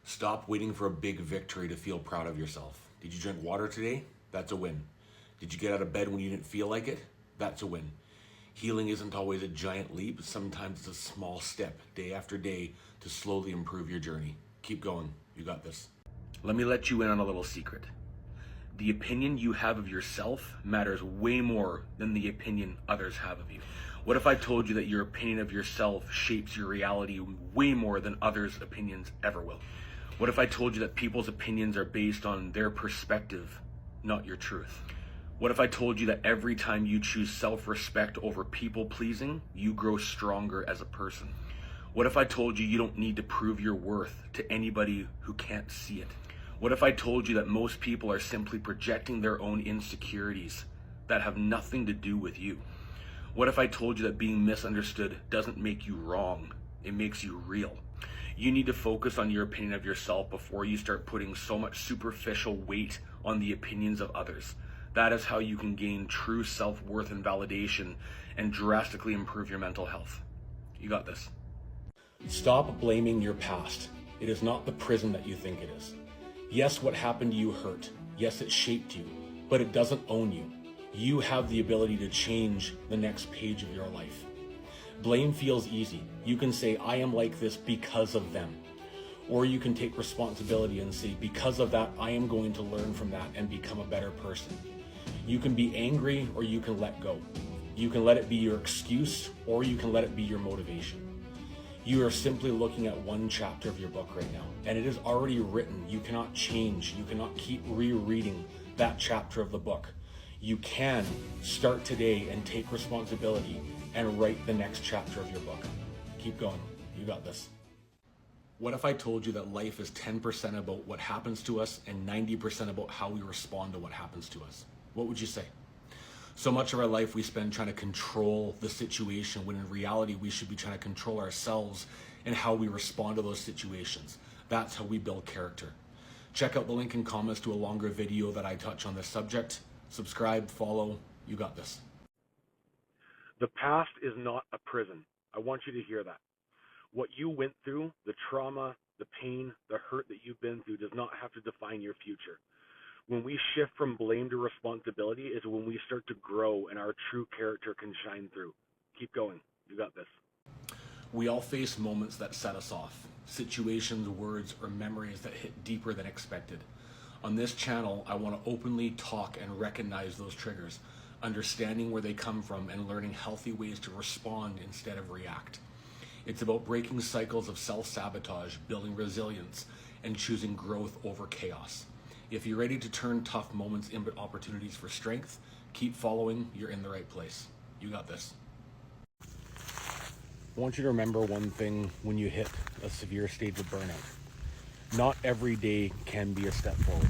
Stop waiting for a big victory to feel proud of yourself. Did you drink water today? That's a win. Did you get out of bed when you didn't feel like it? That's a win. Healing isn't always a giant leap. Sometimes it's a small step, day after day, to slowly improve your journey. Keep going. You got this. Let me let you in on a little secret. The opinion you have of yourself matters way more than the opinion others have of you. What if I told you that your opinion of yourself shapes your reality way more than others' opinions ever will? What if I told you that people's opinions are based on their perspective, not your truth? What if I told you that every time you choose self-respect over people-pleasing, you grow stronger as a person? What if I told you you don't need to prove your worth to anybody who can't see it? What if I told you that most people are simply projecting their own insecurities that have nothing to do with you? What if I told you that being misunderstood doesn't make you wrong, it makes you real? You need to focus on your opinion of yourself before you start putting so much superficial weight on the opinions of others. That is how you can gain true self-worth and validation and drastically improve your mental health. You got this. Stop blaming your past. It is not the prison that you think it is. Yes, what happened to you hurt. Yes, it shaped you, but it doesn't own you. You have the ability to change the next page of your life. Blame feels easy. You can say, I am like this because of them. Or you can take responsibility and say, because of that, I am going to learn from that and become a better person. You can be angry or you can let go. You can let it be your excuse or you can let it be your motivation. You are simply looking at one chapter of your book right now, and it is already written. You cannot change. You cannot keep rereading that chapter of the book. You can start today and take responsibility and write the next chapter of your book. Keep going. You got this. What if I told you that life is 10% about what happens to us and 90% about how we respond to what happens to us? What would you say? So much of our life we spend trying to control the situation, when in reality we should be trying to control ourselves and how we respond to those situations. That's how we build character. Check out the link in comments to a longer video that I touch on this subject. Subscribe, follow. You got this. The past is not a prison. I want you to hear that. What you went through, the trauma, the pain, the hurt that you've been through does not have to define your future. When we shift from blame to responsibility is when we start to grow and our true character can shine through. Keep going. You got this. We all face moments that set us off. Situations, words, or memories that hit deeper than expected. On this channel, I want to openly talk and recognize those triggers, understanding where they come from and learning healthy ways to respond instead of react. It's about breaking cycles of self-sabotage, building resilience, and choosing growth over chaos. If you're ready to turn tough moments into opportunities for strength, keep following. You're in the right place. You got this. I want you to remember one thing when you hit a severe stage of burnout. Not every day can be a step forward.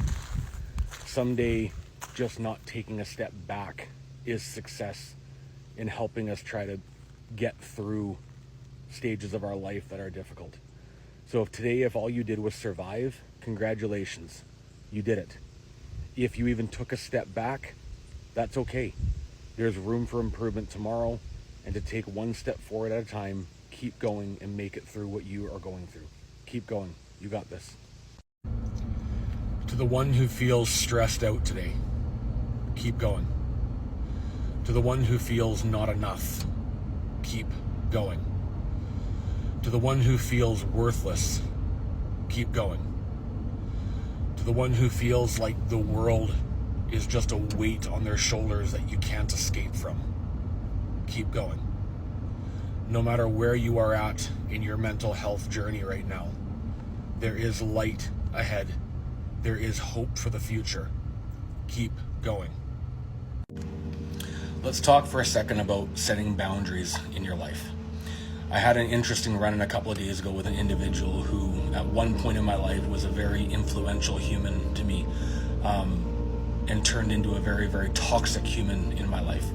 Someday, just not taking a step back is success in helping us try to get through stages of our life that are difficult. So if all you did was survive, congratulations. You did it. If you even took a step back, that's okay. There's room for improvement tomorrow, and to take one step forward at a time, keep going and make it through what you are going through. Keep going. You got this. To the one who feels stressed out today, keep going. To the one who feels not enough, keep going. To the one who feels worthless, keep going. To the one who feels like the world is just a weight on their shoulders that you can't escape from, keep going. No matter where you are at in your mental health journey right now, there is light ahead. There is hope for the future. Keep going. Let's talk for a second about setting boundaries in your life. I had an interesting run-in a couple of days ago with an individual who at one point in my life was a very influential human to me, and turned into a very, very toxic human in my life.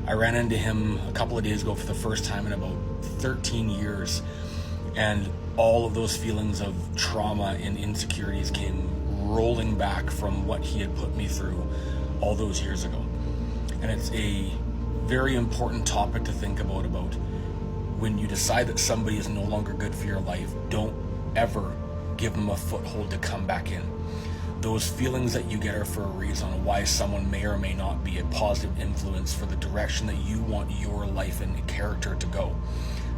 I ran into him a couple of days ago for the first time in about 13 years, and all of those feelings of trauma and insecurities came rolling back from what he had put me through all those years ago. And it's a very important topic to think about when you decide that somebody is no longer good for your life. Don't ever give them a foothold to come back in. Those feelings that you get are for a reason on why someone may or may not be a positive influence for the direction that you want your life and character to go.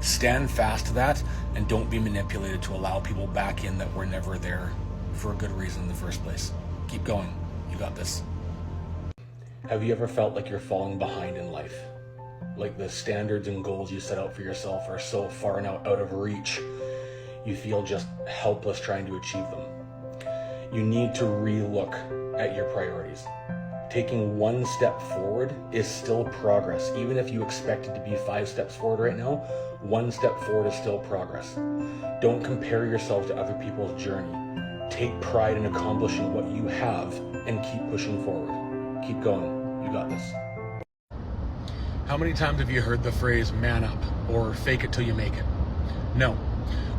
Stand fast to that and don't be manipulated to allow people back in that were never there for a good reason in the first place. Keep going. You got this. Have you ever felt like you're falling behind in life? Like the standards and goals you set out for yourself are so far now out of reach, you feel just helpless trying to achieve them. You need to re-look at your priorities. Taking one step forward is still progress. Even if you expect it to be 5 steps forward right now, 1 step forward is still progress. Don't compare yourself to other people's journey. Take pride in accomplishing what you have and keep pushing forward. Keep going. You got this. How many times have you heard the phrase man up or fake it till you make it? No.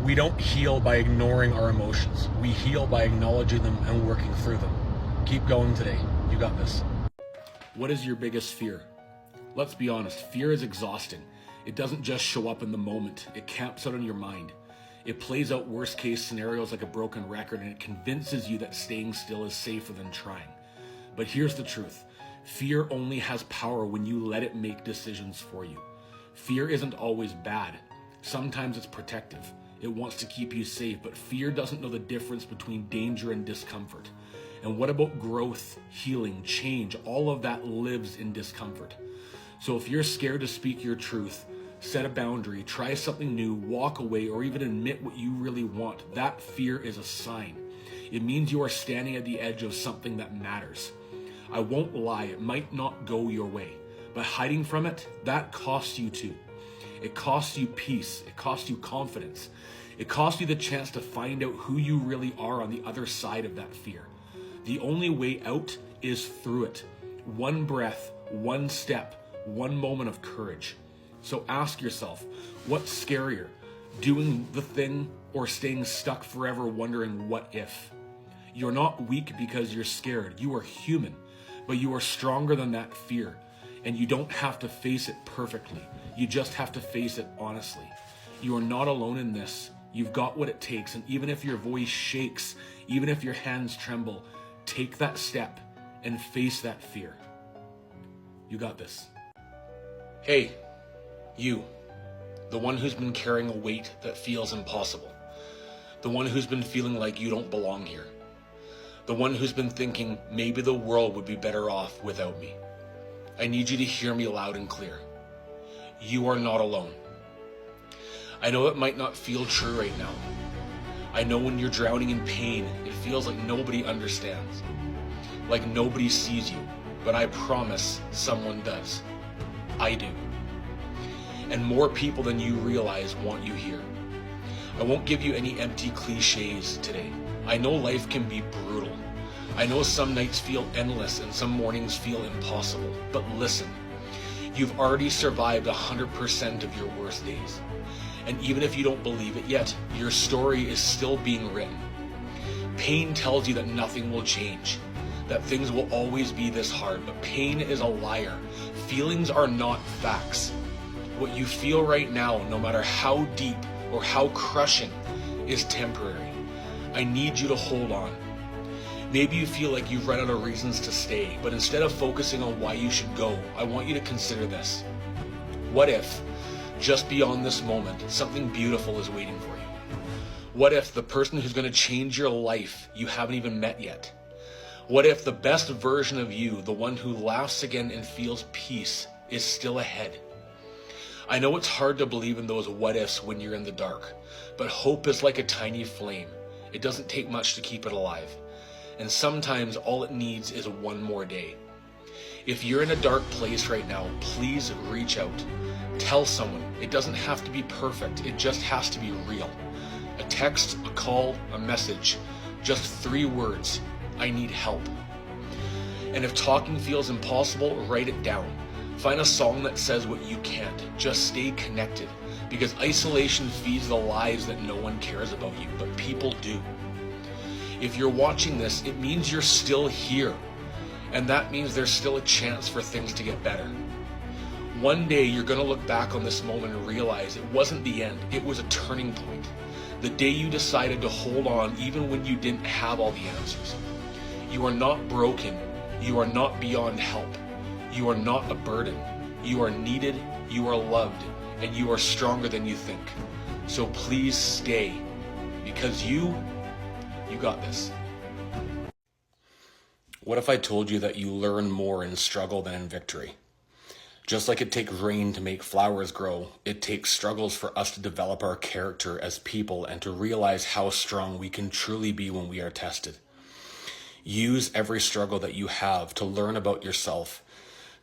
We don't heal by ignoring our emotions. We heal by acknowledging them and working through them. Keep going today. You got this. What is your biggest fear? Let's be honest, fear is exhausting. It doesn't just show up in the moment. It camps out in your mind. It plays out worst case scenarios like a broken record, and it convinces you that staying still is safer than trying. But here's the truth. Fear only has power when you let it make decisions for you. Fear isn't always bad. Sometimes it's protective. It wants to keep you safe, but fear doesn't know the difference between danger and discomfort. And what about growth, healing, change? All of that lives in discomfort. So if you're scared to speak your truth, set a boundary, try something new, walk away, or even admit what you really want, that fear is a sign. It means you are standing at the edge of something that matters. I won't lie, it might not go your way, but hiding from it, that costs you too. It costs you peace. It costs you confidence. It costs you the chance to find out who you really are on the other side of that fear. The only way out is through it. One breath, one step, one moment of courage. So ask yourself, what's scarier, doing the thing or staying stuck forever wondering what if? You're not weak because you're scared. You are human, but you are stronger than that fear. And you don't have to face it perfectly. You just have to face it honestly. You are not alone in this. You've got what it takes. And even if your voice shakes, even if your hands tremble, take that step and face that fear. You got this. Hey, you, the one who's been carrying a weight that feels impossible. The one who's been feeling like you don't belong here. The one who's been thinking maybe the world would be better off without me. I need you to hear me loud and clear. You are not alone. I know it might not feel true right now. I know when you're drowning in pain, it feels like nobody understands, like nobody sees you, but I promise someone does. I do. And more people than you realize want you here. I won't give you any empty cliches today. I know life can be brutal. I know some nights feel endless and some mornings feel impossible, but listen, you've already survived 100% of your worst days. And even if you don't believe it yet, your story is still being written. Pain tells you that nothing will change, that things will always be this hard, but pain is a liar. Feelings are not facts. What you feel right now, no matter how deep or how crushing, is temporary. I need you to hold on. Maybe you feel like you've run out of reasons to stay, but instead of focusing on why you should go, I want you to consider this. What if, just beyond this moment, something beautiful is waiting for you? What if the person who's going to change your life you haven't even met yet? What if the best version of you, the one who laughs again and feels peace, is still ahead? I know it's hard to believe in those what ifs when you're in the dark, but hope is like a tiny flame. It doesn't take much to keep it alive. And sometimes all it needs is one more day. If you're in a dark place right now, please reach out. Tell someone. It doesn't have to be perfect. It just has to be real. A text, a call, a message. Just 3 words. I need help. And if talking feels impossible, write it down. Find a song that says what you can't. Just stay connected. Because isolation feeds the lies that no one cares about you, but people do. If you're watching this, it means you're still here. And that means there's still a chance for things to get better. One day you're going to look back on this moment and realize it wasn't the end, it was a turning point. The day you decided to hold on even when you didn't have all the answers. You are not broken. You are not beyond help. You are not a burden. You are needed, you are loved, and you are stronger than you think. So please stay, because you got this. What if I told you that you learn more in struggle than in victory? Just like it takes rain to make flowers grow, it takes struggles for us to develop our character as people and to realize how strong we can truly be when we are tested. Use every struggle that you have to learn about yourself,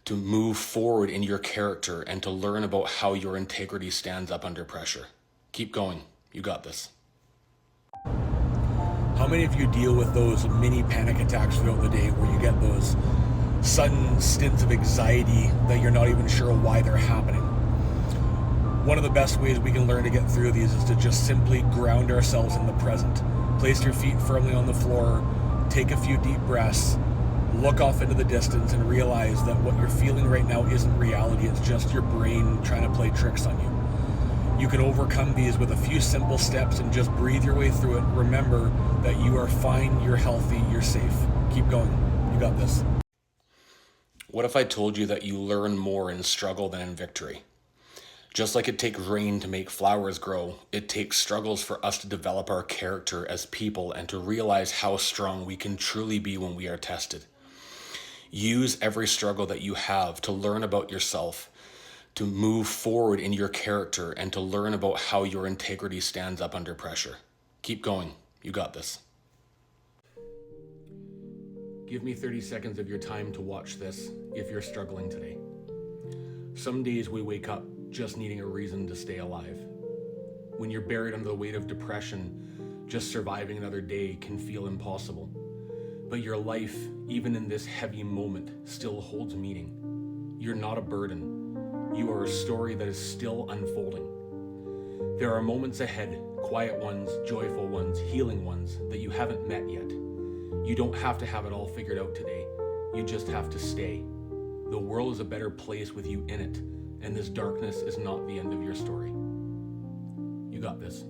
to move forward in your character, and to learn about how your integrity stands up under pressure. Keep going. You got this. How many of you deal with those mini panic attacks throughout the day where you get those sudden stints of anxiety that you're not even sure why they're happening? One of the best ways we can learn to get through these is to just simply ground ourselves in the present. Place your feet firmly on the floor, take a few deep breaths, look off into the distance, and realize that what you're feeling right now isn't reality. It's just your brain trying to play tricks on you. You can overcome these with a few simple steps and just breathe your way through it. Remember that you are fine, you're healthy, you're safe. Keep going. You got this. What if I told you that you learn more in struggle than in victory? Just like it takes rain to make flowers grow, it takes struggles for us to develop our character as people and to realize how strong we can truly be when we are tested. Use every struggle that you have to learn about yourself, to move forward in your character, and to learn about how your integrity stands up under pressure. Keep going. You got this. Give me 30 seconds of your time to watch this if you're struggling today. Some days we wake up just needing a reason to stay alive. When you're buried under the weight of depression, just surviving another day can feel impossible. But your life, even in this heavy moment, still holds meaning. You're not a burden. You are a story that is still unfolding. There are moments ahead, quiet ones, joyful ones, healing ones that you haven't met yet. You don't have to have it all figured out today. You just have to stay. The world is a better place with you in it, and this darkness is not the end of your story. You got this.